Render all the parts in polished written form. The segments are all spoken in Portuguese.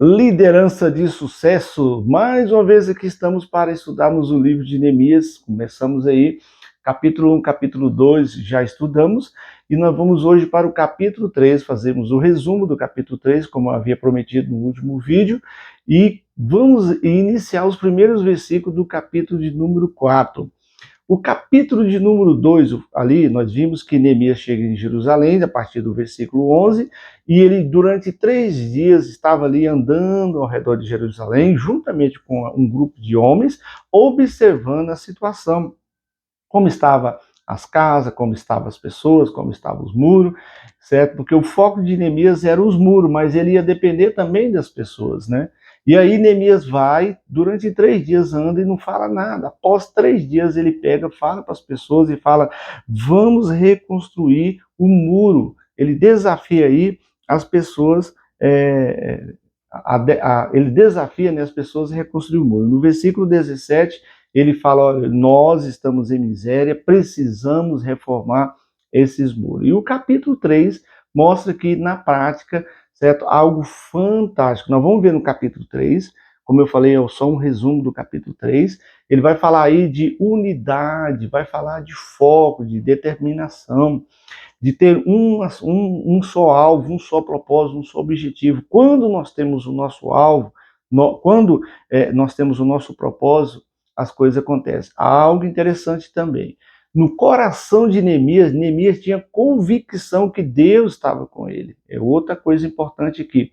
Liderança de sucesso. Mais uma vez aqui estamos para estudarmos o livro de Neemias. Começamos aí capítulo 1, capítulo 2, já estudamos, e nós vamos hoje para o capítulo 3, fazemos o resumo do capítulo 3, como eu havia prometido no último vídeo, e vamos iniciar os primeiros versículos do capítulo de número 4. O capítulo de número 2, ali, nós vimos que Neemias chega em Jerusalém, a partir do versículo 11, e ele, durante 3 dias, estava ali andando ao redor de Jerusalém, juntamente com um grupo de homens, observando a situação, como estavam as casas, como estavam as pessoas, como estavam os muros, certo? Porque o foco de Neemias era os muros, mas ele ia depender também das pessoas, né? E aí Neemias vai, durante 3 dias anda e não fala nada. Após 3 dias ele pega, fala para as pessoas e fala, vamos reconstruir o muro. Ele desafia aí as pessoas, ele desafia, né, as pessoas a reconstruir o muro. No versículo 17, ele fala, olha, nós estamos em miséria, precisamos reformar esses muros. E o capítulo 3 mostra que, na prática, certo, algo fantástico. Nós vamos ver no capítulo 3, como eu falei, é só um resumo do capítulo 3, ele vai falar aí de unidade, vai falar de foco, de determinação, de ter um só alvo, um só propósito, um só objetivo. Quando nós temos o nosso alvo, quando nós temos o nosso propósito, as coisas acontecem. Há algo interessante também. No coração de Neemias, Neemias tinha convicção que Deus estava com ele. É outra coisa importante aqui.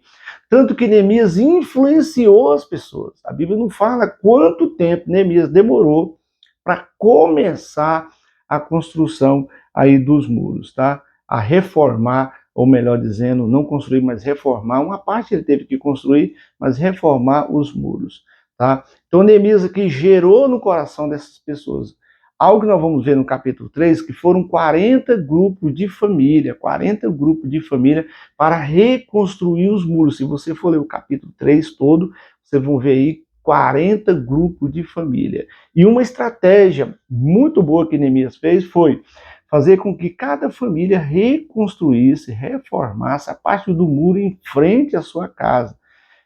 Tanto que Neemias influenciou as pessoas. A Bíblia não fala quanto tempo Neemias demorou para começar a construção aí dos muros, tá? A reformar, ou melhor dizendo, não construir, mas reformar. Uma parte ele teve que construir, mas reformar os muros, tá? Então Neemias aqui gerou no coração dessas pessoas algo que nós vamos ver no capítulo 3, que foram 40 grupos de família, 40 grupos de família para reconstruir os muros. Se você for ler o capítulo 3 todo, vocês vão ver aí 40 grupos de família. E uma estratégia muito boa que Neemias fez foi fazer com que cada família reconstruísse, reformasse a parte do muro em frente à sua casa.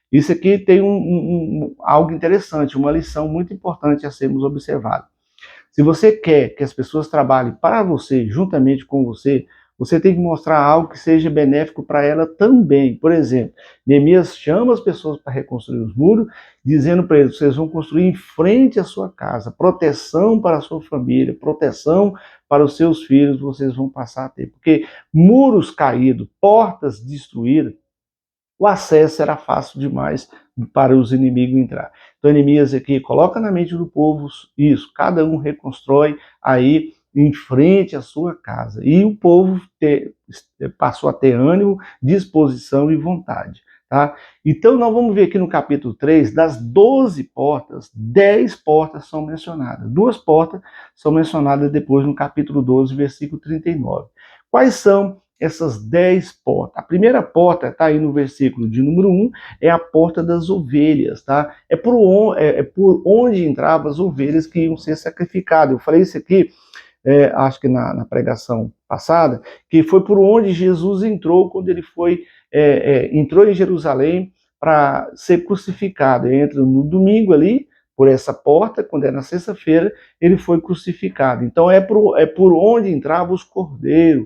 Isso aqui tem algo interessante, uma lição muito importante a sermos observados. Se você quer que as pessoas trabalhem para você, juntamente com você, você tem que mostrar algo que seja benéfico para ela também. Por exemplo, Neemias chama as pessoas para reconstruir os muros, dizendo para eles, vocês vão construir em frente à sua casa, proteção para a sua família, proteção para os seus filhos, vocês vão passar a ter. Porque muros caídos, portas destruídas, o acesso era fácil demais para os inimigos entrar. Então, Neemias aqui coloca na mente do povo isso, cada um reconstrói aí em frente à sua casa. E o povo passou a ter ânimo, disposição e vontade. Tá? Então, nós vamos ver aqui no capítulo 3, das 12 portas, 10 portas são mencionadas. 2 portas são mencionadas depois no capítulo 12, versículo 39. Quais são essas 10 portas? A primeira porta está aí no versículo de número 1, é a porta das ovelhas, tá? É por onde entravam as ovelhas que iam ser sacrificadas. Eu falei isso aqui, acho que na pregação passada, que foi por onde Jesus entrou quando ele entrou em Jerusalém para ser crucificado. Ele entra no domingo ali, por essa porta, quando é na sexta-feira, ele foi crucificado. Então é por onde entravam os cordeiros,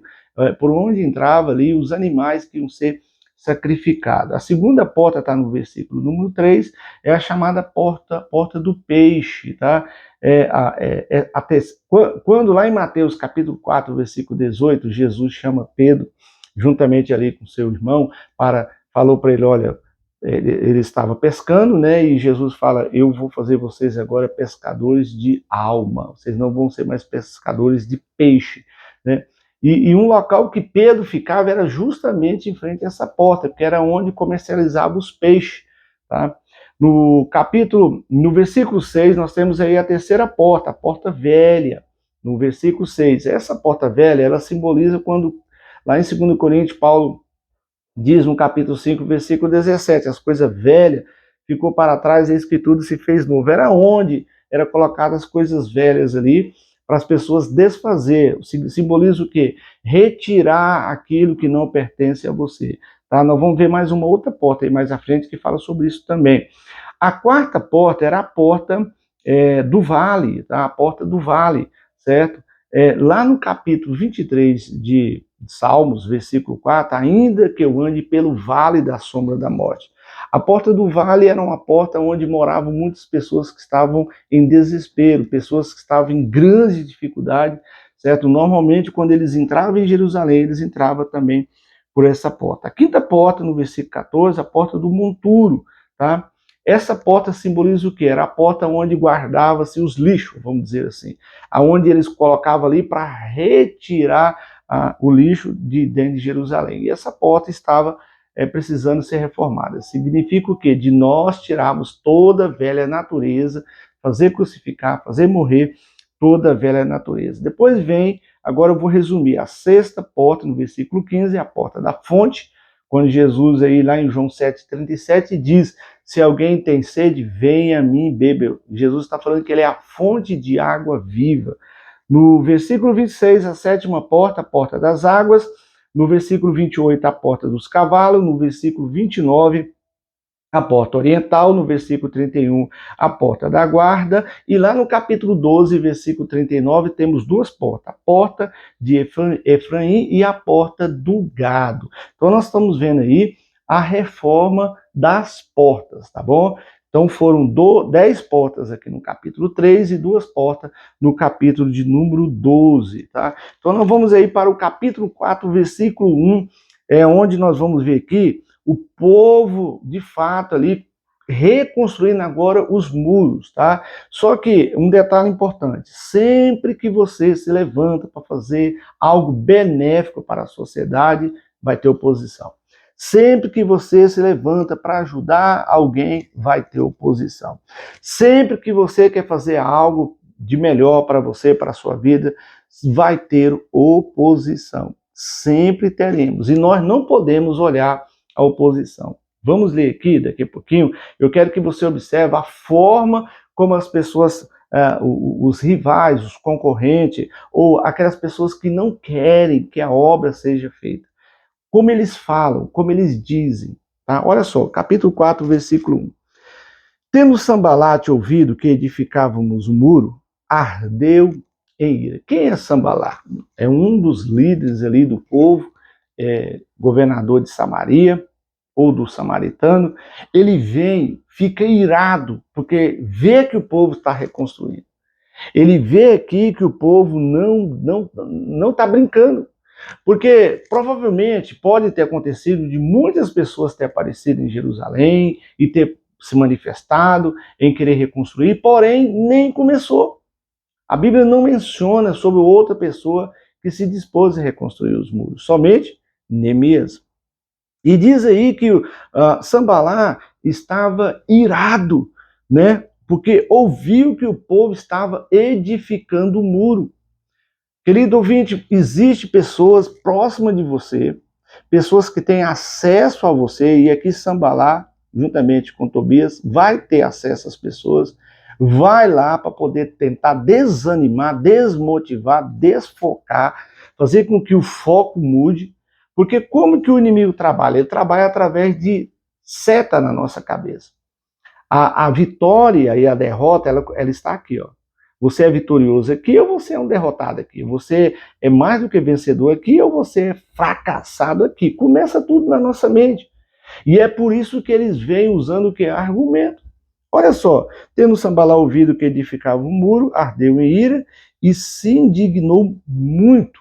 por onde entravam ali os animais que iam ser sacrificados. A segunda porta está no versículo número 3, é a chamada porta do peixe, tá? Quando lá em Mateus capítulo 4, versículo 18, Jesus chama Pedro, juntamente ali com seu irmão, falou para ele, olha, ele estava pescando, né? E Jesus fala, eu vou fazer vocês agora pescadores de alma, vocês não vão ser mais pescadores de peixe, né? E um local que Pedro ficava era justamente em frente a essa porta, porque era onde comercializava os peixes, tá? No versículo 6, nós temos aí a terceira porta, a porta velha, no versículo 6. Essa porta velha, ela simboliza quando, lá em 2 Coríntios, Paulo diz no capítulo 5, versículo 17, as coisas velhas ficou para trás e a escritura se fez novo. Era onde eram colocadas as coisas velhas ali, para as pessoas desfazer. Simboliza o quê? Retirar aquilo que não pertence a você. Tá? Nós vamos ver mais uma outra porta aí mais à frente que fala sobre isso também. A quarta porta era a porta do vale, tá? A porta do vale, certo? Lá no capítulo 23 de Salmos, versículo 4, ainda que eu ande pelo vale da sombra da morte. A porta do vale era uma porta onde moravam muitas pessoas que estavam em desespero, pessoas que estavam em grande dificuldade, certo? Normalmente, quando eles entravam em Jerusalém, eles entravam também por essa porta. A quinta porta, no versículo 14, a porta do monturo, tá? Essa porta simboliza o quê? Era a porta onde guardava-se os lixos, vamos dizer assim, aonde eles colocavam ali para retirar o lixo de dentro de Jerusalém. E essa porta estava precisando ser reformada. Significa o quê? De nós tirarmos toda a velha natureza, fazer crucificar, fazer morrer toda a velha natureza. Depois vem, agora eu vou resumir, a sexta porta, no versículo 15, a porta da fonte, quando Jesus aí lá em João 7,37 diz, se alguém tem sede, venha a mim e beba. Jesus está falando que ele é a fonte de água viva. No versículo 26, a sétima porta, a porta das águas. No versículo 28, a porta dos cavalos. No versículo 29, a porta oriental. No versículo 31, a porta da guarda. E lá no capítulo 12, versículo 39, temos duas portas. A porta de Efraim e a porta do gado. Então nós estamos vendo aí a reforma das portas, tá bom? Então foram 10 portas aqui no capítulo 3 e 2 portas no capítulo de número 12, tá? Então nós vamos aí para o capítulo 4, versículo 1, onde nós vamos ver aqui o povo, de fato, ali reconstruindo agora os muros, tá? Só que um detalhe importante, sempre que você se levanta para fazer algo benéfico para a sociedade, vai ter oposição. Sempre que você se levanta para ajudar alguém, vai ter oposição. Sempre que você quer fazer algo de melhor para você, para a sua vida, vai ter oposição. Sempre teremos. E nós não podemos olhar a oposição. Vamos ler aqui, daqui a pouquinho. Eu quero que você observe a forma como as pessoas, os rivais, os concorrentes, ou aquelas pessoas que não querem que a obra seja feita, como eles falam, como eles dizem. Tá? Olha só, capítulo 4, versículo 1. Tendo Sambalate ouvido que edificávamos o muro, ardeu em ira. Quem é Sambalate? É um dos líderes ali do povo, governador de Samaria, ou do samaritano. Ele vem, fica irado, porque vê que o povo está reconstruindo. Ele vê aqui que o povo não está brincando. Porque provavelmente pode ter acontecido de muitas pessoas ter aparecido em Jerusalém e ter se manifestado em querer reconstruir, porém nem começou. A Bíblia não menciona sobre outra pessoa que se dispôs a reconstruir os muros, somente Neemias. E diz aí que Sambalá estava irado, né? Porque ouviu que o povo estava edificando o muro. Querido ouvinte, existem pessoas próximas de você, pessoas que têm acesso a você, e aqui Sambalá, juntamente com Tobias, vai ter acesso às pessoas, vai lá para poder tentar desanimar, desmotivar, desfocar, fazer com que o foco mude, porque como que o inimigo trabalha? Ele trabalha através de seta na nossa cabeça. A vitória e a derrota, ela está aqui, ó. Você é vitorioso aqui ou você é um derrotado aqui? Você é mais do que vencedor aqui ou você é fracassado aqui? Começa tudo na nossa mente. E é por isso que eles vêm usando o que? Argumento. Olha só, tendo Sambalá ouvido que edificava um muro, ardeu em ira e se indignou muito.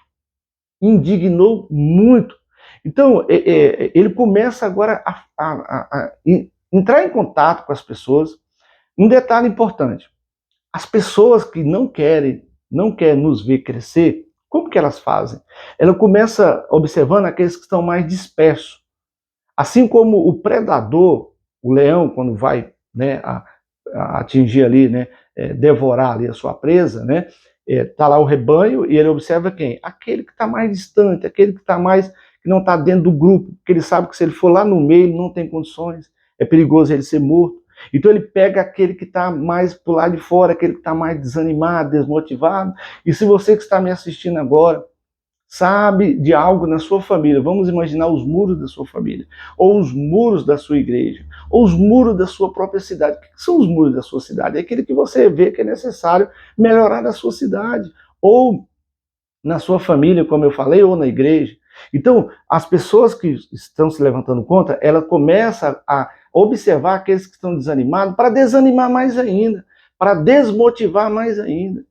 Indignou muito. Então, ele começa agora a entrar em contato com as pessoas. Um detalhe importante. As pessoas que não querem nos ver crescer, como que elas fazem? Ela começa observando aqueles que estão mais dispersos. Assim como o predador, o leão, quando vai, né, a atingir ali, né, devorar ali a sua presa, né, tá lá o rebanho e ele observa quem? Aquele que está mais distante, aquele que que não está dentro do grupo, porque ele sabe que se ele for lá no meio, ele não tem condições, é perigoso ele ser morto. Então ele pega aquele que está mais pro lado de fora, aquele que está mais desanimado, desmotivado. E se você que está me assistindo agora, sabe de algo na sua família, vamos imaginar os muros da sua família, ou os muros da sua igreja, ou os muros da sua própria cidade. O que são os muros da sua cidade? É aquele que você vê que é necessário melhorar na sua cidade, ou na sua família, como eu falei, ou na igreja. Então, as pessoas que estão se levantando contra, ela começa a observar aqueles que estão desanimados para desanimar mais ainda, para desmotivar mais ainda.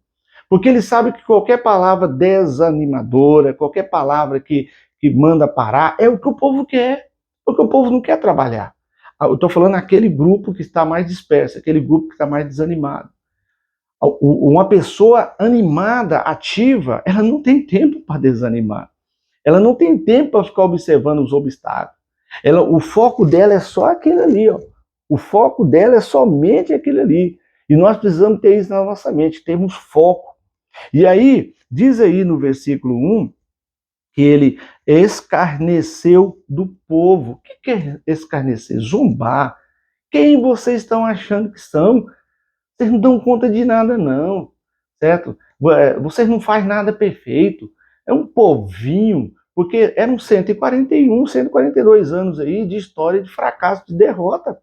Porque ele sabe que qualquer palavra desanimadora, qualquer palavra que manda parar, é o que o povo quer. Porque o povo não quer trabalhar. Eu estou falando aquele grupo que está mais disperso, aquele grupo que está mais desanimado. Uma pessoa animada, ativa, ela não tem tempo para desanimar. Ela não tem tempo para ficar observando os obstáculos. O foco dela é só aquele ali, ó. O foco dela é somente aquele ali. E nós precisamos ter isso na nossa mente, termos foco. E aí, diz aí no versículo 1, que ele escarneceu do povo. O que é escarnecer? Zombar. Quem vocês estão achando que são? Vocês não dão conta de nada, não, certo? Vocês não fazem nada perfeito. É um povinho, porque eram 141, 142 anos aí de história de fracasso, de derrota.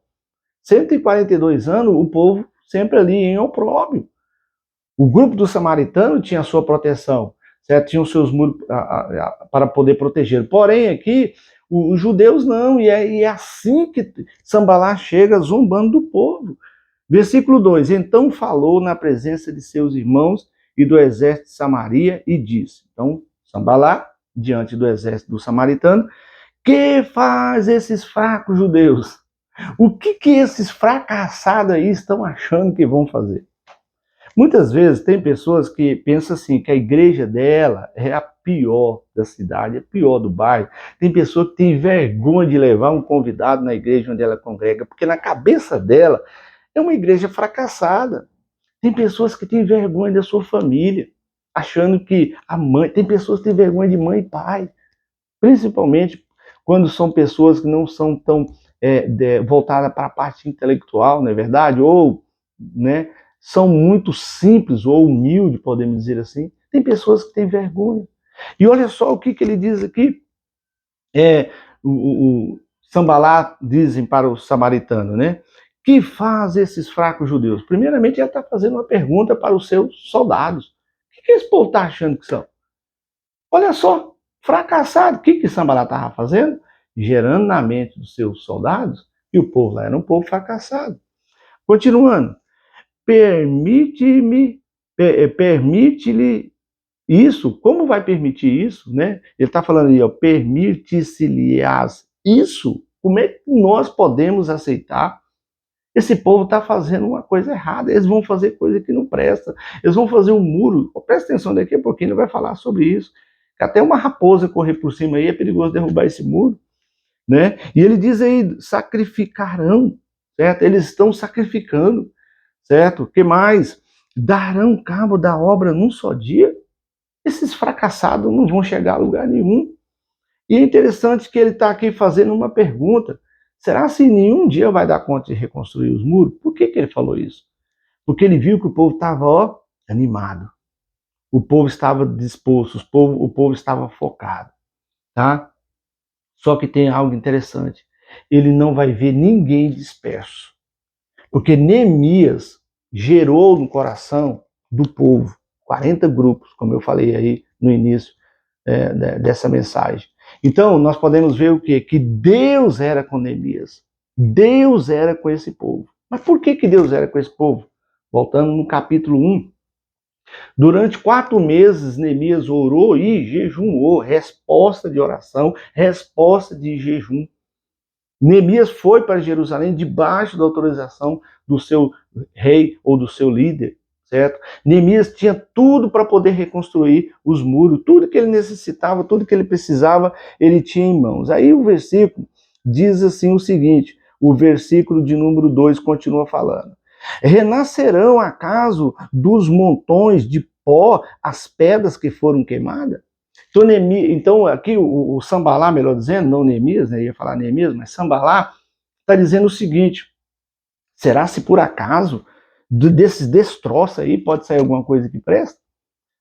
142 anos, o povo sempre ali em opróbrio. O grupo do samaritano tinha a sua proteção, certo? Tinha os seus muros para poder proteger. Porém, aqui, os judeus não, e é assim que Sambalá chega zombando do povo. Versículo 2: Então falou na presença de seus irmãos e do exército de Samaria e disse. Então, Sambalá, diante do exército do samaritano, que faz esses fracos judeus? O que esses fracassados aí estão achando que vão fazer? Muitas vezes tem pessoas que pensam assim, que a igreja dela é a pior da cidade, é a pior do bairro. Tem pessoa que tem vergonha de levar um convidado na igreja onde ela congrega, porque na cabeça dela é uma igreja fracassada. Tem pessoas que têm vergonha da sua família, achando que a mãe... Tem pessoas que têm vergonha de mãe e pai, principalmente quando são pessoas que não são tão voltadas para a parte intelectual, não é verdade? Ou, né, são muito simples ou humildes, podemos dizer assim. Tem pessoas que têm vergonha. E olha só o que ele diz aqui. O Sambalá dizem para o samaritano, né? Que faz esses fracos judeus? Primeiramente, ele está fazendo uma pergunta para os seus soldados. O que esse povo está achando que são? Olha só, fracassado. O que Sambalá estava fazendo? Gerando na mente dos seus soldados que o povo lá era um povo fracassado. Continuando. Permite-lhe isso. Como vai permitir isso, né? Ele está falando aí, ó, permite-se-lhes isso. Como é que nós podemos aceitar? Esse povo está fazendo uma coisa errada, eles vão fazer coisa que não presta, eles vão fazer um muro. Presta atenção, daqui a pouquinho ele vai falar sobre isso. Até uma raposa correr por cima aí é perigoso derrubar esse muro, né? E ele diz aí, sacrificarão, certo? Eles estão sacrificando, certo? O que mais? Darão cabo da obra num só dia? Esses fracassados não vão chegar a lugar nenhum. E é interessante que ele está aqui fazendo uma pergunta. Será que nenhum dia vai dar conta de reconstruir os muros? Por que ele falou isso? Porque ele viu que o povo estava animado. O povo estava disposto, o povo estava focado. Tá? Só que tem algo interessante. Ele não vai ver ninguém disperso. Porque Neemias gerou no coração do povo 40 grupos, como eu falei aí no início dessa mensagem. Então, nós podemos ver o quê? Que Deus era com Neemias. Deus era com esse povo. Mas por que Deus era com esse povo? Voltando no capítulo 1. Durante 4 meses, Neemias orou e jejuou. Resposta de oração, resposta de jejum. Neemias foi para Jerusalém debaixo da autorização do seu rei ou do seu líder, certo? Neemias tinha tudo para poder reconstruir os muros, tudo que ele necessitava, tudo que ele precisava, ele tinha em mãos. Aí o versículo diz assim o seguinte, o versículo de número 2 continua falando. Renascerão acaso dos montões de pó as pedras que foram queimadas? Então, aqui o Sambalá, melhor dizendo, não Neemias, né, ia falar Neemias, mas Sambalá está dizendo o seguinte, será se por acaso desses destroços aí pode sair alguma coisa que presta?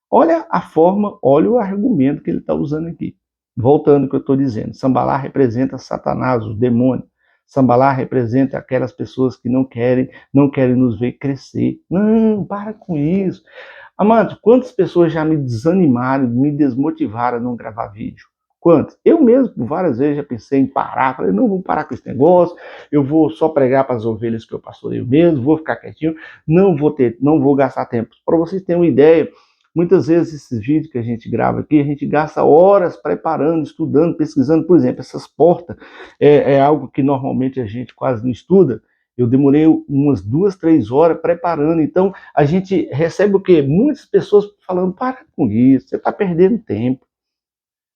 Olha a forma, olha o argumento que ele está usando aqui. Voltando ao que eu estou dizendo, Sambalá representa Satanás, o demônio. Sambalá representa aquelas pessoas que não querem nos ver crescer. Não, para com isso. Amado, quantas pessoas já me desanimaram, me desmotivaram a não gravar vídeo? Quantas? Eu mesmo, várias vezes, já pensei em parar. Falei, não, vou parar com esse negócio, eu vou só pregar para as ovelhas que eu pastoreio mesmo, vou ficar quietinho, não vou gastar tempo. Para vocês terem uma ideia, muitas vezes esses vídeos que a gente grava aqui, a gente gasta horas preparando, estudando, pesquisando. Por exemplo, essas portas é algo que normalmente a gente quase não estuda. Eu demorei umas 2, 3 horas preparando. Então, a gente recebe o quê? Muitas pessoas falando, para com isso, você está perdendo tempo.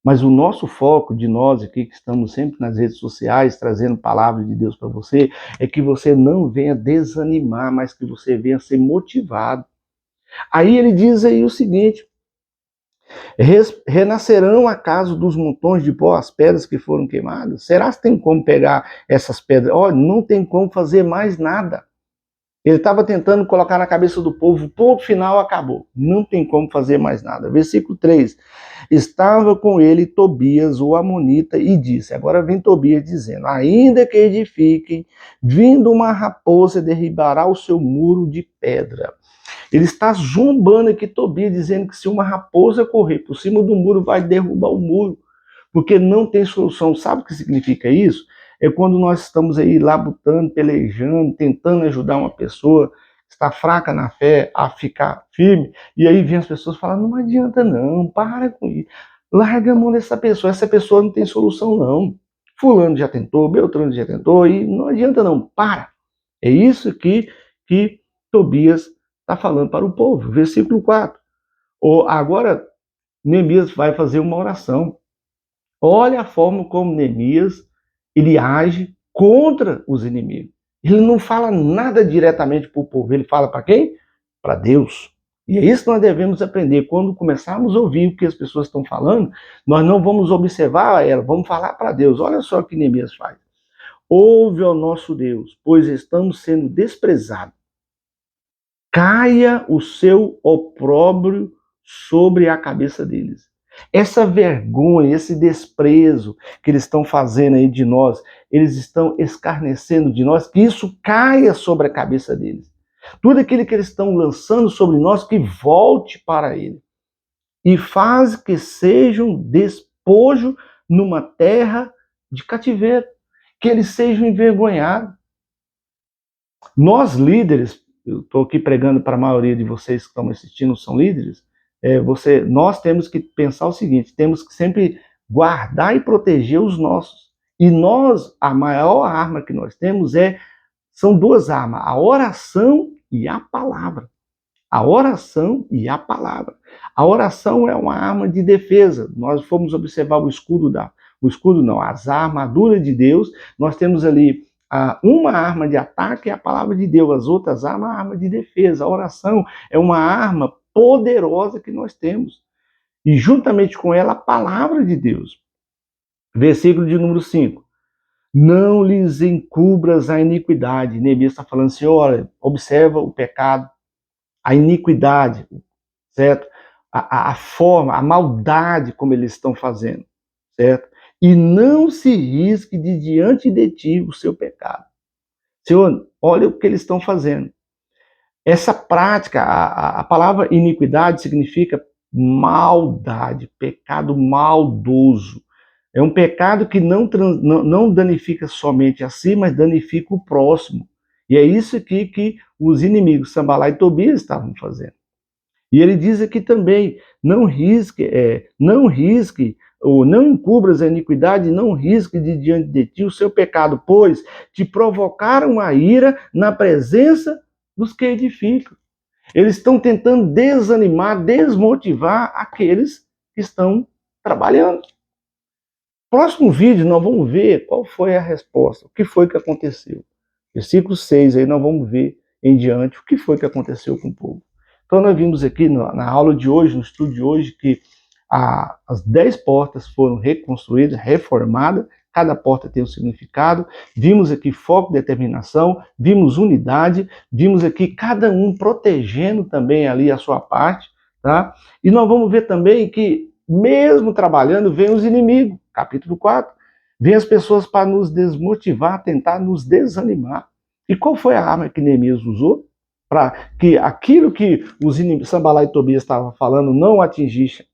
Mas o nosso foco de nós aqui, que estamos sempre nas redes sociais, trazendo palavra de Deus para você, é que você não venha desanimar, mas que você venha ser motivado. Aí ele diz aí o seguinte, renascerão acaso dos montões de pó as pedras que foram queimadas? Será que tem como pegar essas pedras? Olha, não tem como fazer mais nada. Ele estava tentando colocar na cabeça do povo, ponto final, acabou. Não tem como fazer mais nada. Versículo 3. Estava com ele Tobias, o amonita, e disse, agora vem Tobias dizendo, ainda que edifiquem, vindo uma raposa derribará o seu muro de pedra. Ele está zombando aqui Tobias, dizendo que se uma raposa correr por cima do muro, vai derrubar o muro, porque não tem solução. Sabe o que significa isso? É quando nós estamos aí labutando, pelejando, tentando ajudar uma pessoa que está fraca na fé a ficar firme, e aí vem as pessoas falando, não adianta não, para com isso, larga a mão dessa pessoa, essa pessoa não tem solução não. Fulano já tentou, Beltrano já tentou, e não adianta não, para. É isso que Tobias está falando para o povo. Versículo 4. Agora, Neemias vai fazer uma oração. Olha a forma como Neemias ele age contra os inimigos. Ele não fala nada diretamente para o povo, ele fala para quem? Para Deus. E é isso que nós devemos aprender. Quando começarmos a ouvir o que as pessoas estão falando, nós não vamos observar ela, vamos falar para Deus. Olha só o que Neemias faz. Ouve ao nosso Deus, pois estamos sendo desprezados. Caia o seu opróbrio sobre a cabeça deles. Essa vergonha, esse desprezo que eles estão fazendo aí de nós, eles estão escarnecendo de nós, que isso caia sobre a cabeça deles. Tudo aquilo que eles estão lançando sobre nós, que volte para ele. E faz que seja um despojo numa terra de cativeiro. Que eles sejam envergonhados. Nós líderes, eu estou aqui pregando para a maioria de vocês que estão me assistindo, são líderes, nós temos que pensar o seguinte, temos que sempre guardar e proteger os nossos. E nós, a maior arma que nós temos são duas armas, a oração e a palavra. A oração e a palavra. A oração é uma arma de defesa. Nós fomos observar as armaduras de Deus, nós temos ali uma arma de ataque é a palavra de Deus, as outras armas, a arma de defesa. A oração é uma arma poderosa que nós temos. E juntamente com ela, a palavra de Deus. Versículo de número 5. Não lhes encubras a iniquidade. Neemias está falando assim, olha, observa o pecado, a iniquidade, certo? A forma, a maldade como eles estão fazendo, certo? E não se risque de diante de ti o seu pecado. Senhor, olha o que eles estão fazendo. Essa prática, a palavra iniquidade significa maldade, pecado maldoso. É um pecado que não danifica somente a si, mas danifica o próximo. E é isso aqui que os inimigos, Sambalá e Tobias, estavam fazendo. E ele diz aqui também, não risque, ou não encubras a iniquidade, não risque de diante de ti o seu pecado, pois te provocaram a ira na presença dos que edificam. Eles estão tentando desanimar, desmotivar aqueles que estão trabalhando. Próximo vídeo nós vamos ver qual foi a resposta, o que foi que aconteceu. Versículo 6, aí nós vamos ver em diante o que foi que aconteceu com o povo. Então nós vimos aqui na aula de hoje, no estudo de hoje, que as 10 portas foram reconstruídas, reformadas, cada porta tem um significado. Vimos aqui foco, determinação, vimos unidade, vimos aqui cada um protegendo também ali a sua parte, tá? E nós vamos ver também que, mesmo trabalhando, vem os inimigos, capítulo 4, vem as pessoas para nos desmotivar, tentar nos desanimar. E qual foi a arma que Neemias usou? Para que aquilo que os inimigos, Sanbalá e Tobias estavam falando não atingisse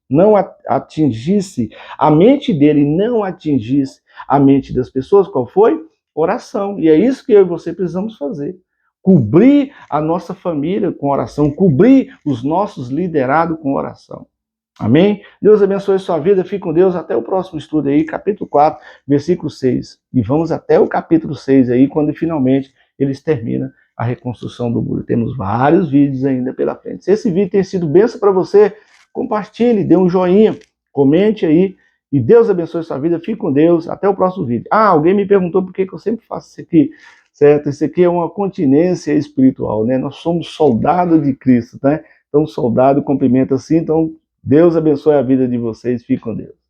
a mente dele, não atingisse a mente das pessoas, qual foi? Oração. E é isso que eu e você precisamos fazer. Cobrir a nossa família com oração, cobrir os nossos liderados com oração. Amém? Deus abençoe sua vida, fique com Deus, até o próximo estudo aí, capítulo 4, versículo 6. E vamos até o capítulo 6 aí, quando finalmente eles terminam a reconstrução do muro. Temos vários vídeos ainda pela frente. Se esse vídeo tem sido bênção para você, compartilhe, dê um joinha, comente aí, e Deus abençoe sua vida, fique com Deus, até o próximo vídeo. Alguém me perguntou por que eu sempre faço isso aqui, certo? Isso aqui é uma continência espiritual, né? Nós somos soldados de Cristo, né? Então, soldado cumprimenta assim, então Deus abençoe a vida de vocês. Fique com Deus.